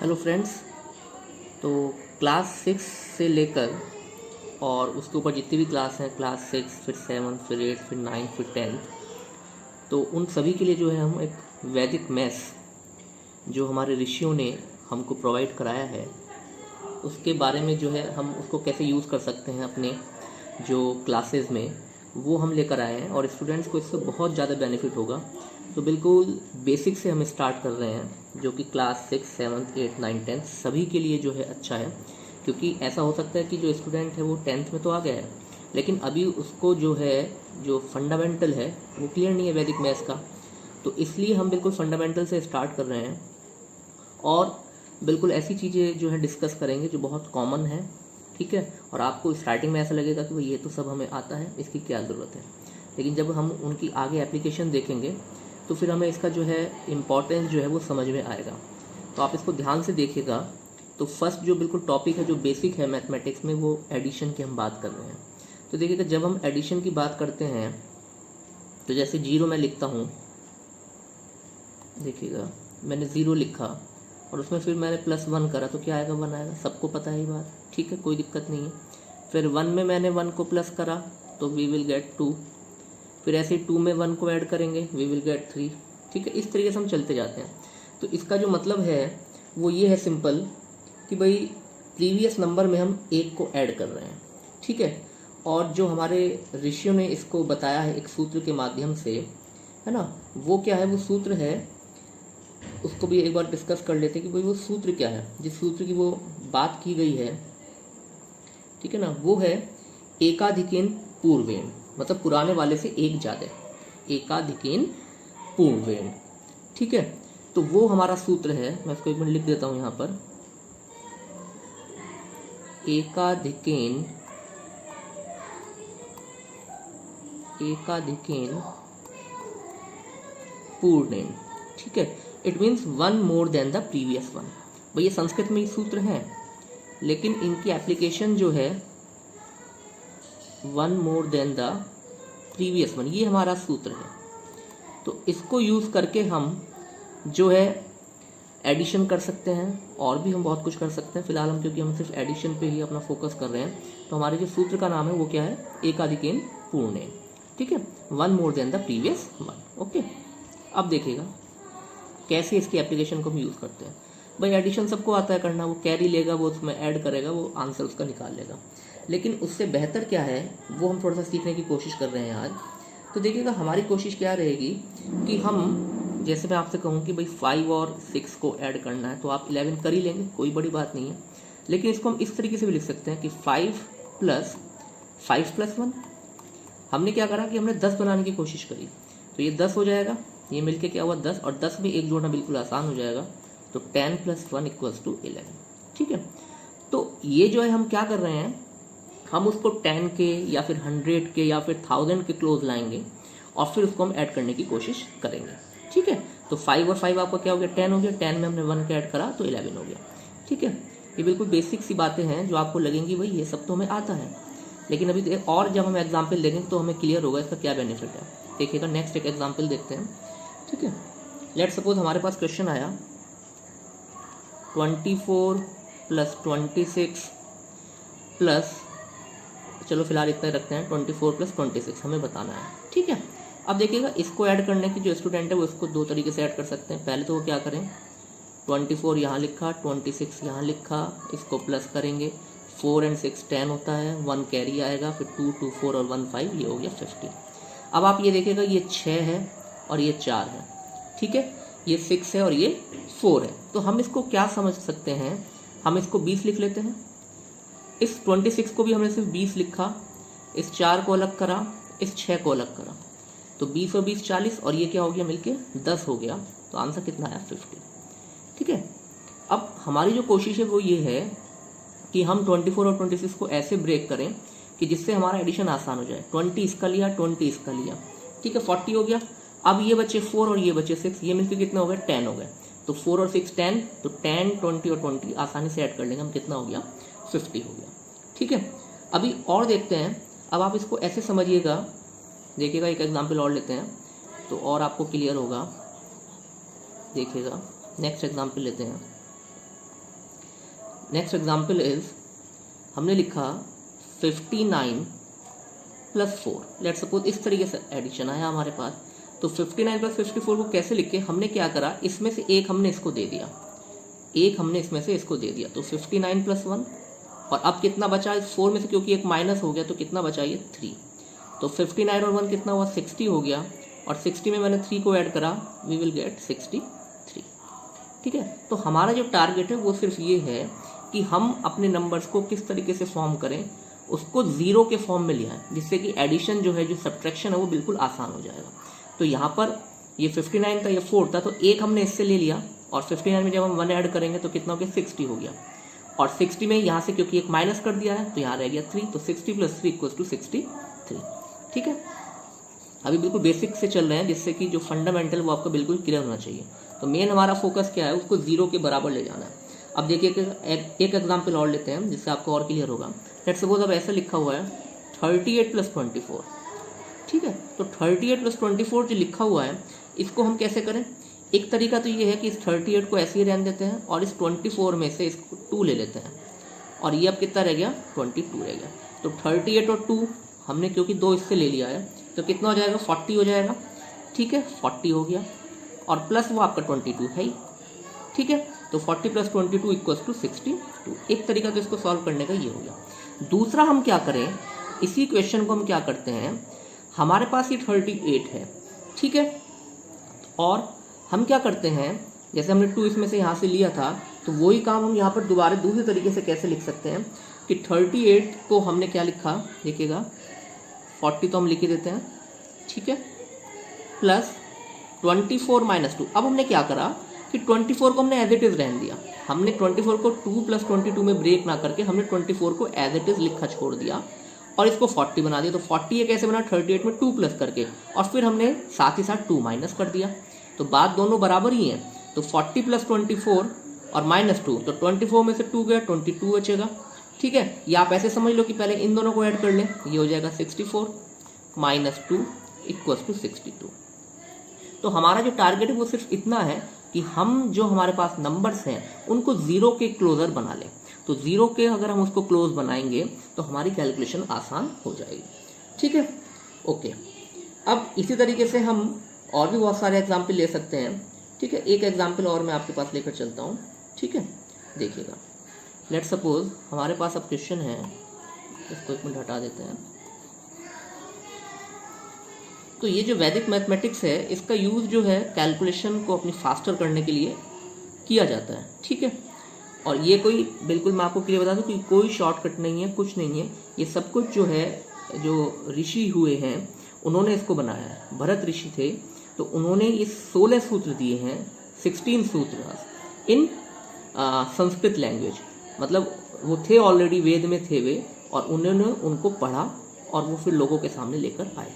Hello friends. तो class 6 से लेकर और उसके ऊपर जितनी भी क्लास हैं, क्लास 6 फिर 7 फिर 8 फिर 9 फिर 10, तो उन सभी के लिए जो है हम एक वैदिक मैथ्स जो हमारे ऋषियों ने हमको प्रोवाइड कराया है उसके बारे में जो है हम उसको कैसे यूज़ कर सकते हैं अपने जो क्लासेस में, वो हम लेकर आए हैं और स्टूडेंट्स को इससे बहुत ज़्यादा बेनिफिट होगा। तो बिल्कुल बेसिक से हम स्टार्ट कर रहे हैं जो कि क्लास 6 7 8 9 10 सभी के लिए जो है अच्छा है, क्योंकि ऐसा हो सकता है कि जो स्टूडेंट है वो 10th में तो आ गया है लेकिन अभी उसको जो है जो फंडामेंटल है वो क्लियर नहीं है वैदिक मैथ्स का। तो इसलिए हम बिल्कुल फंडामेंटल से स्टार्ट कर रहे हैं और बिल्कुल ऐसी चीज़ें जो है डिस्कस करेंगे जो बहुत कॉमन है, ठीक है। और आपको स्टार्टिंग में ऐसा लगेगा कि भाई ये तो सब हमें आता है, इसकी क्या ज़रूरत है, लेकिन जब हम उनकी आगे एप्लीकेशन देखेंगे तो फिर हमें इसका जो है इम्पोर्टेंस जो है वो समझ में आएगा। तो आप इसको ध्यान से देखिएगा। तो फर्स्ट जो बिल्कुल टॉपिक है जो बेसिक है मैथमेटिक्स में वो एडिशन की हम बात कर रहे हैं। तो देखिएगा जब हम एडिशन की बात करते हैं तो जैसे 0 मैं लिखता हूँ, देखिएगा मैंने 0 लिखा और उसमें फिर मैंने +1 करा तो क्या आएगा, 1 आएगा, सबको पता है ये बात, ठीक है, कोई दिक्कत नहीं है। फिर 1 में मैंने 1 को प्लस करा तो वी विल गेट 2, फिर ऐसे 2 में 1 को ऐड करेंगे वी विल गेट 3, ठीक है। इस तरीके से हम चलते जाते हैं। तो इसका जो मतलब है वो ये है सिंपल कि भाई प्रीवियस नंबर में हम 1 को ऐड कर रहे हैं, ठीक है। और जो हमारे ऋषियों ने इसको बताया है एक सूत्र के माध्यम से, है ना, वो क्या है, वो सूत्र है, उसको भी एक बार डिस्कस कर लेते हैं कि भाई वो सूत्र क्या है, जिस सूत्र की वो बात की गई है, ठीक है ना, वो है एकाधिकेन पूर्वेण, मतलब पुराने वाले से एक ज़्यादा, एकाधिकेन पूर्वेण, ठीक है। तो वो हमारा सूत्र है, मैं इसको एक मिनट लिख देता हूँ यहाँ पर, एकाधिकेन पूर्णेन, ठीक है। It means 1 more than the previous one. भाई ये संस्कृत में ये सूत्र है लेकिन इनकी एप्लीकेशन जो है 1 more than the previous one, ये हमारा सूत्र है। तो इसको यूज़ करके हम जो है एडिशन कर सकते हैं और भी हम बहुत कुछ कर सकते हैं। फिलहाल हम क्योंकि हम सिर्फ एडिशन पे ही अपना फोकस कर रहे हैं तो हमारे जो सूत्र का नाम है वो क्या है, एकाधिकेन पूर्णेन, ठीक है, 1 more than the previous one, okay. अब देखिएगा कैसे इसकी एप्लीकेशन को हम यूज़ करते हैं। भाई एडिशन सबको आता है करना, वो कैरी लेगा, वो उसमें ऐड करेगा, वो आंसर उसका निकाल लेगा, लेकिन उससे बेहतर क्या है वो हम थोड़ा सा सीखने की कोशिश कर रहे हैं आज। तो देखिएगा हमारी कोशिश क्या रहेगी कि हम, जैसे मैं आपसे कहूँ कि भाई 5 और 6 को ऐड करना है तो आप 11 कर ही लेंगे, कोई बड़ी बात नहीं है। लेकिन इसको हम इस तरीके से भी लिख सकते हैं कि 5 + 1, हमने क्या करा कि हमने 10 बनाने की कोशिश करी तो ये 10 हो जाएगा, ये मिलके क्या हुआ 10, और 10 में एक जोड़ना बिल्कुल आसान हो जाएगा, तो 10 + 1 = 11, ठीक है। तो ये जो है हम क्या कर रहे हैं, हम उसको 10 के या फिर 100 के या फिर 1000 के क्लोज लाएंगे और फिर उसको हम ऐड करने की कोशिश करेंगे, ठीक है। तो 5 और 5 आपका क्या हो गया, 10 हो गया, 10 में हमने 1 के ऐड करा तो 11 हो गया, ठीक है। ये बिल्कुल बेसिक सी बातें हैं जो आपको लगेंगी भाई ये सब तो हमें आता है, लेकिन अभी और जब हम एग्जाम्पल देखेंगे तो हमें क्लियर होगा इसका क्या बेनिफिट है। देखिएगा नेक्स्ट एक एग्जाम्पल देखते हैं, ठीक है। लेट्स सपोज हमारे पास क्वेश्चन आया 24 + 26 प्लस, चलो फिलहाल इतना रखते हैं, 24 + 26 हमें बताना है, ठीक है। अब देखिएगा इसको ऐड करने की जो स्टूडेंट है वो इसको 2 तरीके से ऐड कर सकते हैं। पहले तो वो क्या करें, 24 यहाँ लिखा, 26 यहाँ लिखा, इसको प्लस करेंगे, 4 और 6 10 होता है, 1 कैरी आएगा, फिर 2 2 4 और 1 5, ये हो गया 50। अब आप ये देखिएगा ये 6 है और ये 4 है, ठीक है, ये 6 है और ये 4 है। तो हम इसको क्या समझ सकते हैं, हम इसको 20 लिख लेते हैं। इस 26 को भी हमने सिर्फ 20 लिखा, इस 4 को अलग करा, इस 6 को अलग करा, तो 20 और 20 40, और ये क्या हो गया मिलके 10 हो गया। तो आंसर कितना आया, 50, ठीक है। अब हमारी जो कोशिश है वो ये है कि हम 24 और 26 को ऐसे ब्रेक करें कि जिससे हमारा एडिशन आसान हो जाए। 20 इसका लिया, 20 इसका लिया, ठीक है, 40 हो गया। अब ये बचे 4 और ये बचे 6, ये मिलकर कितना हो गया, 10 हो गया। तो 4 और 6 10, तो 10 20 और 20 आसानी से ऐड कर लेंगे हम, कितना हो गया, 50 हो गया, ठीक है। अभी और देखते हैं, अब आप इसको ऐसे समझिएगा, देखिएगा एक एग्जाम्पल और लेते हैं तो और आपको क्लियर होगा। देखिएगा नेक्स्ट एग्जाम्पल लेते हैं, नेक्स्ट एग्जाम्पल इज, हमने लिखा 59 प्लस 4। लेट्स सपोज इस तरीके से एडिशन आया हमारे पास। तो 59 प्लस 54 को कैसे लिखे, हमने क्या करा, इसमें से एक हमने इसको दे दिया, एक हमने इसमें से इसको दे दिया, तो 59 प्लस 1, और अब कितना बचा इस 4 में से, क्योंकि एक माइनस हो गया तो कितना बचा ये 3। तो 59 और 1 कितना हुआ, 60 हो गया, और 60 में मैंने 3 को ऐड करा, वी विल गेट 63। ठीक है, तो हमारा जो टारगेट है वो सिर्फ ये है कि हम अपने नंबर्स को किस तरीके से फॉर्म करें, उसको जीरो के फॉर्म में लिया है, जिससे कि एडिशन जो है, जो सब्ट्रैक्शन है वो बिल्कुल आसान हो जाएगा। तो यहाँ पर ये 59 था, ये 4 था, तो एक हमने इससे ले लिया, और 59 में जब हम 1 ऐड करेंगे तो कितना हो गया, 60 हो गया, और 60 में यहाँ से क्योंकि एक माइनस कर दिया है तो यहाँ रह गया 3, तो 60 प्लस 3 इक्वल्स टू 63। ठीक है, अभी बिल्कुल बेसिक से चल रहे हैं, जिससे कि जो फंडामेंटल वो आपको बिल्कुल क्लियर होना चाहिए। तो मेन हमारा फोकस क्या है, उसको जीरो के बराबर ले जाना है। अब देखिए एक एग्जाम्पल और लेते हैं जिससे आपको और क्लियर होगा। लेट्स सपोज अब ऐसा लिखा हुआ है 38 प्लस 24। ठीक है, तो 38 प्लस 24 जो लिखा हुआ है, इसको हम कैसे करें। एक तरीका तो ये है कि इस 38 को ऐसे ही रहने देते हैं, और इस 24 में से इसको 2 ले लेते हैं, और ये अब कितना रह गया, 22 रह गया। तो 38 और 2 हमने क्योंकि 2 इससे ले लिया है, तो कितना हो जाएगा, 40 हो जाएगा। ठीक है, 40 हो गया, और प्लस वो आपका 22 है ही। ठीक है, तो 40 प्लस 22 इक्वल्स टू 62। एक तरीका तो इसको सॉल्व करने का ये हो गया। दूसरा हम क्या करें, इसी क्वेश्चन को हम क्या करते हैं, हमारे पास ये 38 है। ठीक है, और हम क्या करते हैं, जैसे हमने 2 इसमें से यहाँ से लिया था, तो वही काम हम यहाँ पर दोबारा दूसरे तरीके से कैसे लिख सकते हैं कि 38 को हमने क्या लिखा, देखिएगा 40 तो हम लिख ही देते हैं। ठीक है, प्लस 24 माइनस 2। अब हमने क्या करा कि 24 को हमने एज इट इज रहने दिया, हमने 24 को 2 प्लस 22 में ब्रेक ना करके हमने 24 को एज इट इज लिखा छोड़ दिया, और इसको 40 बना दिया। तो 40 ये कैसे बना, 38 में 2 प्लस करके, और फिर हमने साथ ही साथ 2 माइनस कर दिया। तो बात दोनों बराबर ही हैं, तो 40 प्लस 24 और माइनस 2, तो 24 में से 2 गया, 22 बचेगा। ठीक है, या आप ऐसे समझ लो कि पहले इन दोनों को ऐड कर लें, ये हो जाएगा 64 माइनस 2 इक्वल्स टू 62। तो हमारा जो टारगेट है वो सिर्फ इतना है कि हम जो हमारे पास नंबर्स हैं उनको जीरो के क्लोजर बना लें। तो जीरो के अगर हम उसको क्लोज बनाएंगे तो हमारी कैलकुलेशन आसान हो जाएगी। ठीक है, ओके। अब इसी तरीके से हम और भी बहुत सारे एग्जाम्पल ले सकते हैं। ठीक है, एक एग्जाम्पल और मैं आपके पास लेकर चलता हूँ। ठीक है, देखिएगा, लेट्स सपोज हमारे पास अब क्वेश्चन है, इसको एक मिनट हटा देते हैं। तो ये जो वैदिक मैथमेटिक्स है, इसका यूज़ जो है कैलकुलेशन को अपनी फास्टर करने के लिए किया जाता है। ठीक है, और ये कोई बिल्कुल मैं आपको क्लियर बता दूं कि कोई शॉर्टकट नहीं है, कुछ नहीं है। ये सब कुछ जो है, जो ऋषि हुए हैं उन्होंने इसको बनाया है। भरत ऋषि थे, तो उन्होंने ये 16 सूत्र दिए हैं, 16 सूत्र इन संस्कृत लैंग्वेज। मतलब वो थे ऑलरेडी, वेद में थे वे, और उन्होंने उनको पढ़ा और वो फिर लोगों के सामने लेकर आए।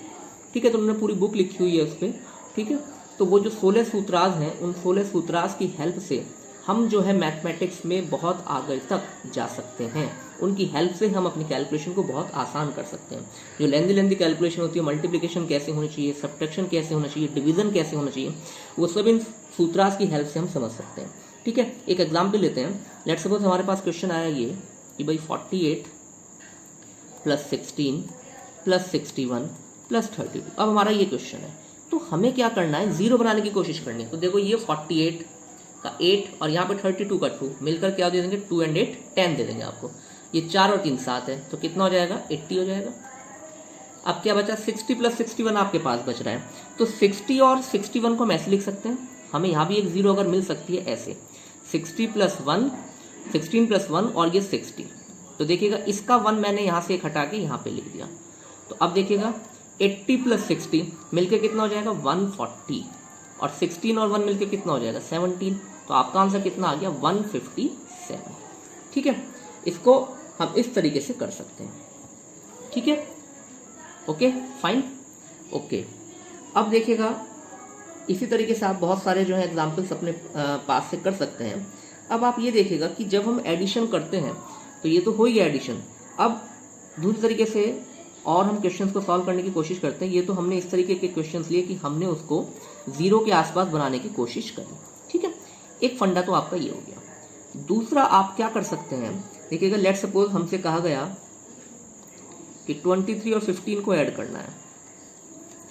ठीक है, तो उन्होंने पूरी बुक लिखी हुई है उस पर। ठीक है, तो वो जो 16 सूत्राज हैं, उन 16 सूत्राज की हेल्प से हम जो है मैथमेटिक्स में बहुत आगे तक जा सकते हैं। उनकी हेल्प से हम अपनी कैलकुलेशन को बहुत आसान कर सकते हैं। जो लेंदी कैलकुलेशन होती है, मल्टीप्लिकेशन कैसे होनी चाहिए, सब्ट्रैक्शन कैसे होना चाहिए, डिवीजन कैसे होना चाहिए, वो सब इन सूत्राज की हेल्प से हम समझ सकते हैं। ठीक है, एक एग्जाम्पल लेते हैं। लेट्स सपोज हमारे पास क्वेश्चन आया ये कि भाई 48 प्लस 16 प्लस 61 प्लस 32। अब हमारा ये क्वेश्चन है, तो हमें क्या करना है, जीरो बनाने की कोशिश करनी है। तो देखो, ये 48 का 8 और यहाँ पे 32 का 2 मिलकर क्या दे देंगे, 2 and 8 10 दे देंगे आपको। ये 4 और 3 7 है, तो कितना हो जाएगा, 80 हो जाएगा। अब क्या बचा, 60 प्लस 61 आपके पास बच रहा है। तो 60 और 61 को हम ऐसे लिख सकते हैं, हमें यहाँ भी एक जीरो अगर मिल सकती है ऐसे, 60 प्लस 1, 16 प्लस 1 और ये 60। तो देखिएगा, इसका 1 मैंने यहाँ से एक हटा के यहाँ पे लिख दिया। तो अब देखिएगा 80 प्लस 60 मिलके कितना हो जाएगा, 140, और 16 और 1 मिलके कितना हो जाएगा, 17। तो आपका आंसर कितना आ गया, 157। ठीक है, इसको हम इस तरीके से कर सकते हैं। ठीक है, ओके फाइन, ओके। अब देखिएगा, इसी तरीके से आप बहुत सारे जो है एग्जाम्पल्स अपने पास से कर सकते हैं। अब आप ये देखिएगा कि जब हम एडिशन करते हैं, तो ये तो हो ही गया एडिशन। अब दूसरी तरीके से और हम क्वेश्चंस को सॉल्व करने की कोशिश करते हैं। ये तो हमने इस तरीके के क्वेश्चंस लिए कि हमने उसको जीरो के आसपास बनाने की कोशिश करी। ठीक है, एक फंडा तो आपका ये हो गया। दूसरा आप क्या कर सकते हैं, देखिएगा, लेट सपोज हमसे कहा गया कि 23 और 15 को ऐड करना है।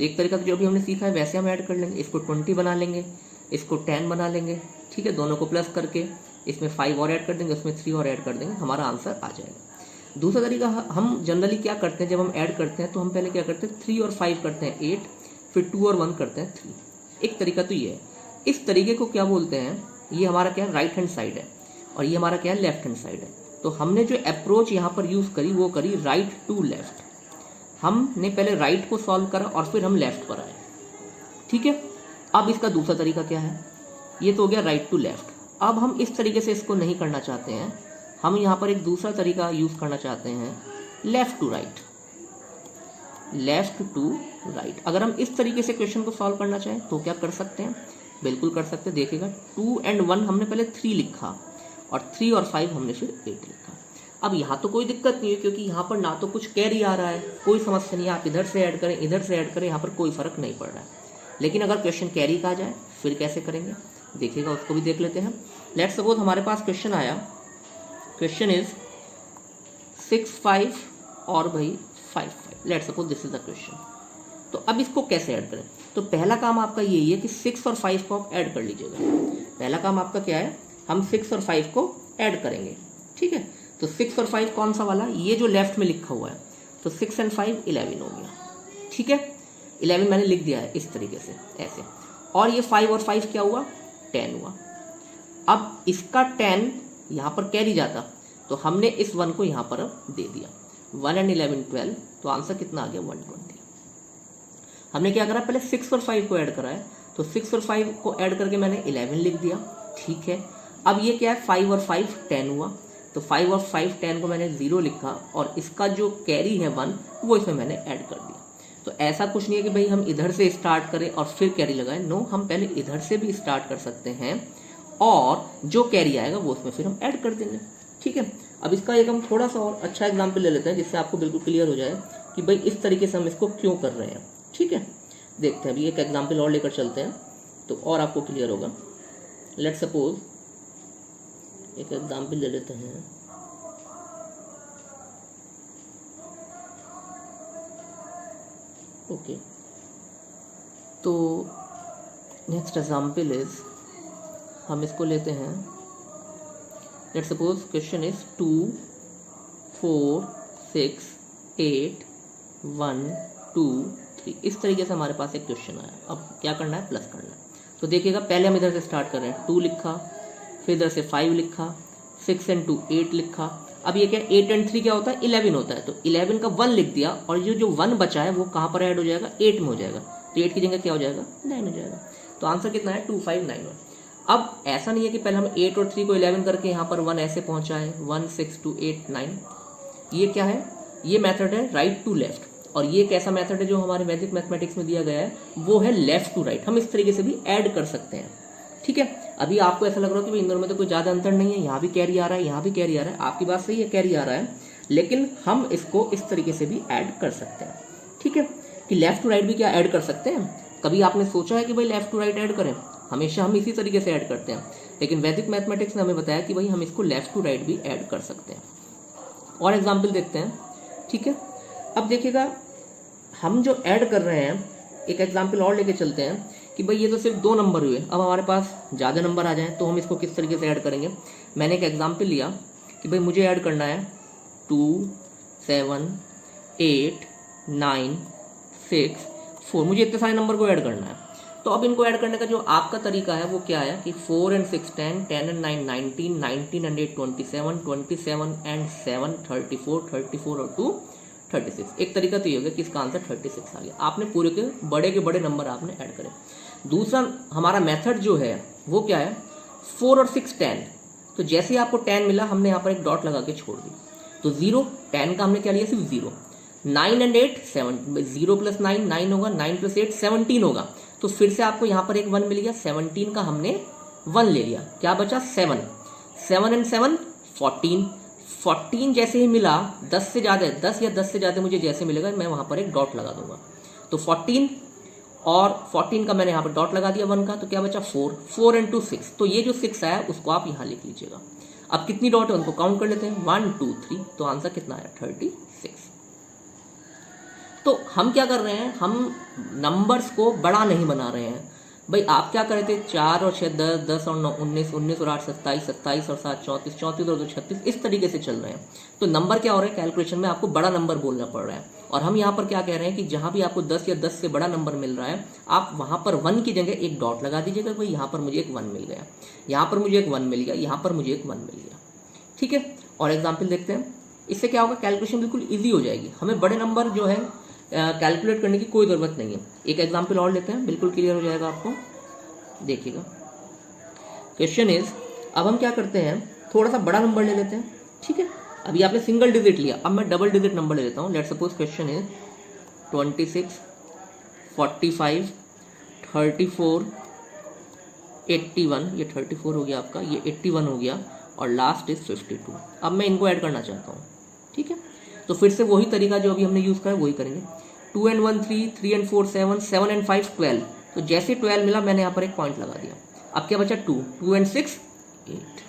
एक तरीका तो जो भी हमने सीखा है वैसे हम ऐड कर लेंगे, इसको 20 बना लेंगे, इसको 10 बना लेंगे, ठीक है, दोनों को प्लस करके इसमें 5 और ऐड कर देंगे, उसमें 3 और ऐड कर देंगे, हमारा आंसर आ जाएगा। दूसरा तरीका, हम जनरली क्या करते हैं, जब हम ऐड करते हैं तो हम पहले क्या करते हैं, 3 और 5 करते हैं 8, फिर 2 और 1 करते हैं 3। एक तरीका तो ये है। इस तरीके को क्या बोलते हैं, ये हमारा क्या राइट हैंड साइड है और ये हमारा क्या है, लेफ्ट हैंड साइड है। तो हमने जो अप्रोच यहाँ पर यूज करी वो करी राइट टू लेफ्ट। हमने पहले राइट को सॉल्व करा और फिर हम लेफ्ट पर आए, ठीक है। अब इसका दूसरा तरीका क्या है, ये तो हो गया राइट टू लेफ्ट। अब हम इस तरीके से इसको नहीं करना चाहते हैं, हम यहाँ पर एक दूसरा तरीका यूज करना चाहते हैं, left to right. Left to right, अगर हम इस तरीके से क्वेश्चन को सॉल्व करना चाहें तो क्या कर सकते हैं, बिल्कुल कर सकते हैं। देखिएगा 2 और 1 हमने पहले 3 लिखा और 3 और 5 हमने फिर 8 लिखा। अब यहाँ तो कोई दिक्कत नहीं है क्योंकि यहाँ पर ना तो कुछ कैरी आ रहा है, कोई समस्या नहीं है, आप इधर से ऐड करें इधर से ऐड करें, यहाँ पर कोई फर्क नहीं पड़ रहा है। लेकिन अगर क्वेश्चन कैरी का आ जाए फिर कैसे करेंगे, देखिएगा, उसको भी देख लेते हैं। लेट्स सपोज हमारे पास क्वेश्चन आया, क्वेश्चन इज 6 5 और भाई 5 5। Let's suppose this is the question. तो अब इसको कैसे ऐड करें, तो पहला काम आपका यही है कि 6 और 5 को आप ऐड कर लीजिएगा। पहला काम आपका क्या है, हम 6 और 5 को ऐड करेंगे, ठीक है। तो 6 और 5 कौन सा वाला, ये जो लेफ्ट में लिखा हुआ है, तो 6 और 5 11 हो गया, ठीक है। 11 मैंने लिख दिया है इस तरीके से, ऐसे। और ये 5 और 5 क्या हुआ, 10 हुआ। अब इसका 10 यहाँ पर कैरी जाता तो हमने इस 1 को यहाँ पर दे दिया, 1 और 11 12, तो आंसर कितना आ गया, 120। हमने क्या करा, पहले 6 और 5 को ऐड करा है, तो 6 और 5 को ऐड करके मैंने 11 लिख दिया, ठीक है। अब ये क्या है, 5 और 5 10 हुआ, तो 5 और 5 10 को मैंने 0 लिखा और इसका जो कैरी है 1 वो इसमें मैंने ऐड कर दिया। तो ऐसा कुछ नहीं है कि भाई हम इधर से स्टार्ट करें और फिर कैरी लगाएं, नो, हम पहले इधर से भी स्टार्ट कर सकते हैं और जो कैरी आएगा वो उसमें फिर हम ऐड कर देंगे, ठीक है। अब इसका एक हम थोड़ा सा और अच्छा एग्जाम्पल ले लेते हैं जिससे आपको बिल्कुल क्लियर हो जाए कि भाई इस तरीके से हम इसको क्यों कर रहे हैं, ठीक है। देखते हैं, अभी एक एग्जाम्पल और लेकर चलते हैं तो और आपको क्लियर होगा। लेट्स सपोज एक एग्जाम्पल ले लेते हैं, ओके। तो नेक्स्ट एग्जाम्पल इज, हम इसको लेते हैं, लेट्स सपोज क्वेश्चन इज 2 4 6 8 1 2 3। इस तरीके से हमारे पास एक क्वेश्चन आया। अब क्या करना है, प्लस करना है। तो देखिएगा, पहले हम इधर से स्टार्ट कर रहे हैं, 2 लिखा, फिर इधर से 5 लिखा, 6 और 2 8 लिखा। अब ये क्या, 8 और 3 क्या होता है, 11 होता है, तो 11 का 1 लिख दिया और ये जो 1 बचा है वो कहाँ पर ऐड हो जाएगा, 8 में हो जाएगा। तो 8 की जगह क्या हो जाएगा, 9 हो जाएगा। तो आंसर कितना है, 2591। अब ऐसा नहीं है कि पहले हम 8 और 3 को 11 करके यहाँ पर 1 ऐसे पहुंचा है, 1 6 2 8 9। ये क्या है, ये मेथड है राइट टू लेफ्ट, और ये एक ऐसा मेथड है जो हमारे वैदिक मैथमेटिक्स में दिया गया है, वो है लेफ्ट टू राइट। हम इस तरीके से भी ऐड कर सकते हैं, ठीक है। अभी आपको ऐसा लग रहा है कि भाई इन दोनों में तो कोई ज्यादा अंतर नहीं है, यहाँ भी कैरी आ रहा है यहाँ भी कैरी आ रहा है, आपकी बात सही है, कैरी आ रहा है, लेकिन हम इसको इस तरीके से भी ऐड कर सकते हैं, ठीक है, कि लेफ्ट टू राइट भी क्या ऐड कर सकते हैं। कभी आपने सोचा है कि भाई लेफ्ट टू राइट ऐड करें, हमेशा हम इसी तरीके से ऐड करते हैं, लेकिन वैदिक मैथमेटिक्स ने हमें बताया कि भाई हम इसको लेफ्ट टू राइट भी ऐड कर सकते हैं। और एग्जाम्पल देखते हैं, ठीक है। अब देखिएगा, हम जो ऐड कर रहे हैं, एक एग्जाम्पल और लेके चलते हैं कि भाई ये तो सिर्फ 2 नंबर हुए, अब हमारे पास ज़्यादा नंबर आ जाएं तो हम इसको किस तरीके से ऐड करेंगे। मैंने एक एग्जाम्पल लिया कि भाई मुझे ऐड करना है 2 7 8 9 6 4, मुझे इतने सारे नंबर को ऐड करना है। तो अब इनको ऐड करने का जो आपका तरीका है वो क्या है कि 4 और 6 10, 10 और 9 19, 19 और 8 27, 27 and 7 34, 34 और 2 36। एक तरीका तो ये हो गया कि इसका आंसर 36 आ गया। आपने पूरे के बड़े नंबर आपने ऐड करे। दूसरा हमारा मेथड जो है वो क्या है, 4 और 6 10। तो जैसे ही आपको 10 मिला हमने यहाँ पर एक डॉट लगा के छोड़ दी, तो 0 10 का हमने क्या लिया, सिर्फ 0। 9 और 8 7, 0 + 9 9 होगा, 9 + 8 17 होगा। तो फिर से आपको यहाँ पर एक 1 मिल गया, 17 का हमने 1 ले लिया, क्या बचा 7। 7 और 7 14, 14 जैसे ही मिला 10 से ज़्यादा, 10 या 10 से ज़्यादा मुझे जैसे मिलेगा मैं वहाँ पर एक डॉट लगा दूंगा। तो 14 और 14 का मैंने यहाँ पर डॉट लगा दिया 1 का, तो क्या बचा 4, 4 इंटू 6, तो ये जो 6 आया उसको आप यहाँ लिख लीजिएगा। अब कितनी डॉट है उनको काउंट कर लेते हैं, 1 2 3, तो आंसर कितना आया 36। तो हम क्या कर रहे हैं, हम नंबर्स को बड़ा नहीं बना रहे हैं भाई। आप क्या कर रहे थे, 4 और 6 10, 10 और 9 19, 19 और 8 27, 27 और 7 34, 34 और 2 36, इस तरीके से चल रहे हैं। तो नंबर क्या हो रहा है, कैलकुलेशन में आपको बड़ा नंबर बोलना पड़ रहा है। और हम यहाँ पर क्या कह रहे हैं कि जहां भी आपको 10 या 10 से बड़ा नंबर मिल रहा है, आप वहां पर 1 की जगह एक डॉट लगा दीजिएगा, भाई यहाँ पर मुझे एक 1 मिल गया, यहाँ पर मुझे एक 1 मिल गया, यहाँ पर मुझे एक 1 मिल गया। ठीक है, और एग्जाम्पल देखते हैं। इससे क्या होगा, कैलकुलेशन बिल्कुल ईजी हो जाएगी, हमें बड़े नंबर जो है कैलकुलेट करने की कोई ज़रूरत नहीं है। एक एग्जाम्पल और लेते हैं, बिल्कुल क्लियर हो जाएगा आपको। देखिएगा, क्वेश्चन इज, अब हम क्या करते हैं, थोड़ा सा बड़ा नंबर ले लेते हैं। ठीक है, अभी आपने सिंगल डिजिट लिया, अब मैं डबल डिजिट नंबर ले लेता हूँ। लेट्स सपोज क्वेश्चन इज 26 45 34 81, ये 34 हो गया आपका, ये 81 हो गया, और लास्ट इज 52। अब मैं इनको ऐड करना चाहता हूँ। ठीक है, तो फिर से वही तरीका जो अभी हमने यूज़ करा वही करेंगे। 2 and 1 3, 3 and 4 7, 7 and 5 12, तो जैसे 12 मिला मैंने यहाँ पर एक पॉइंट लगा दिया। अब क्या बचा 2, 2 and 6 8।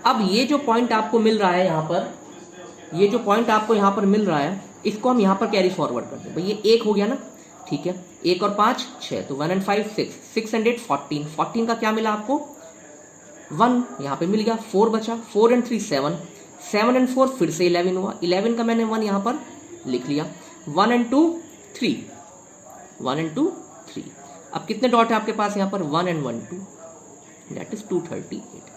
अब ये जो पॉइंट आपको मिल रहा है यहाँ पर, ये जो पॉइंट आपको यहाँ पर मिल रहा है, इसको हम यहाँ पर कैरी फॉरवर्ड करते हैं। भाई ये 1 हो गया ना, ठीक है, 1 और 5 6, तो 1 and 5 6, 6 and 8 14, 14 का क्या मिला आपको 1, यहाँ पे मिल गया। 4 बचा, 4 and 3 7, 7 and 4 फिर से 11 हुआ, 11 का मैंने 1 यहाँ पर लिख लिया। 1 and 2 3, 1 and 2 3। अब कितने डॉट है आपके पास यहाँ पर, 1 and 1 2, दैट इज 238।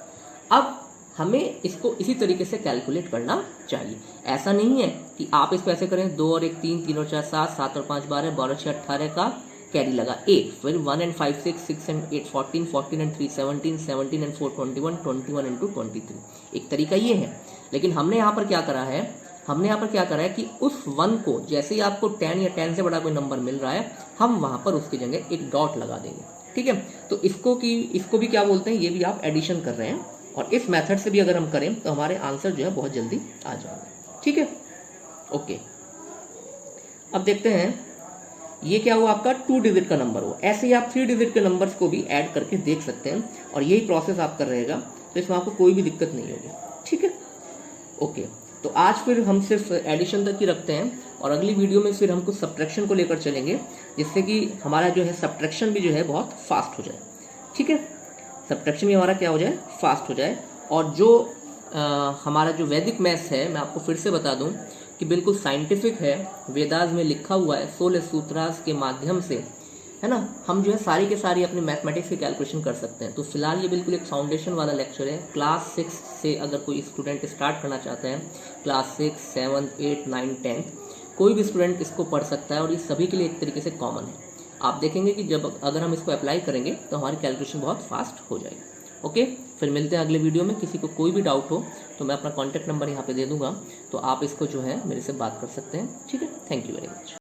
अब हमें इसको इसी तरीके से कैलकुलेट करना चाहिए। ऐसा नहीं है कि आप इसको ऐसे करें 2 और 1 3, 3 और 4 7, 7 और 5 12, 12 और 6 18 का कैरी लगा 1, फिर 1 and 5 6, 6 and 8 14, 14 and 3 17, 17 and 4 21, 21 and 2 23। एक तरीका ये है, लेकिन हमने यहाँ पर क्या करा है, हमने यहाँ पर क्या करा है कि उस 1 को जैसे ही आपको 10 या 10 से बड़ा कोई नंबर मिल रहा है, हम वहाँ पर उसकी जगह एक डॉट लगा देंगे। ठीक है, तो इसको भी क्या बोलते हैं, ये भी आप एडिशन कर रहे हैं, और इस मेथड से भी अगर हम करें तो हमारे आंसर जो है बहुत जल्दी आ जाएंगे। ठीक है, ओके। अब देखते हैं, ये क्या हुआ आपका 2 डिजिट का नंबर हुआ। ऐसे ही आप 3 डिजिट के नंबर्स को भी ऐड करके देख सकते हैं, और यही प्रोसेस आपका रहेगा, तो इसमें आपको कोई भी दिक्कत नहीं होगी। ठीक है, ओके। तो आज फिर हम सिर्फ एडिशन तक ही रखते हैं, और अगली वीडियो में फिर हम कुछ सब्ट्रैक्शन को लेकर चलेंगे, जिससे कि हमारा जो है सब्ट्रैक्शन भी जो है बहुत फास्ट हो जाए। ठीक है, सब्ट्रैक्शन भी हमारा क्या हो जाए, फास्ट हो जाए। और जो हमारा जो वैदिक मैथ्स है, मैं आपको फिर से बता दूं कि बिल्कुल साइंटिफिक है, वेदास में लिखा हुआ है, 16 सूत्रास के माध्यम से, है ना, हम जो है सारी के सारी अपने मैथमेटिक्स की कैलकुलेशन कर सकते हैं। तो फिलहाल ये बिल्कुल एक फाउंडेशन वाला लेक्चर है। क्लास 6 से अगर कोई स्टूडेंट स्टार्ट करना चाहते हैं, क्लास 6 7 8 9 10, कोई भी स्टूडेंट इसको पढ़ सकता है, और ये सभी के लिए एक तरीके से कॉमन है। आप देखेंगे कि जब अगर हम इसको अप्लाई करेंगे तो हमारी कैलकुलेशन बहुत फास्ट हो जाएगी। ओके, फिर मिलते हैं अगले वीडियो में। किसी को कोई भी डाउट हो तो मैं अपना कॉन्टैक्ट नंबर यहाँ पे दे दूँगा, तो आप इसको जो है मेरे से बात कर सकते हैं। ठीक है, थैंक यू वेरी मच।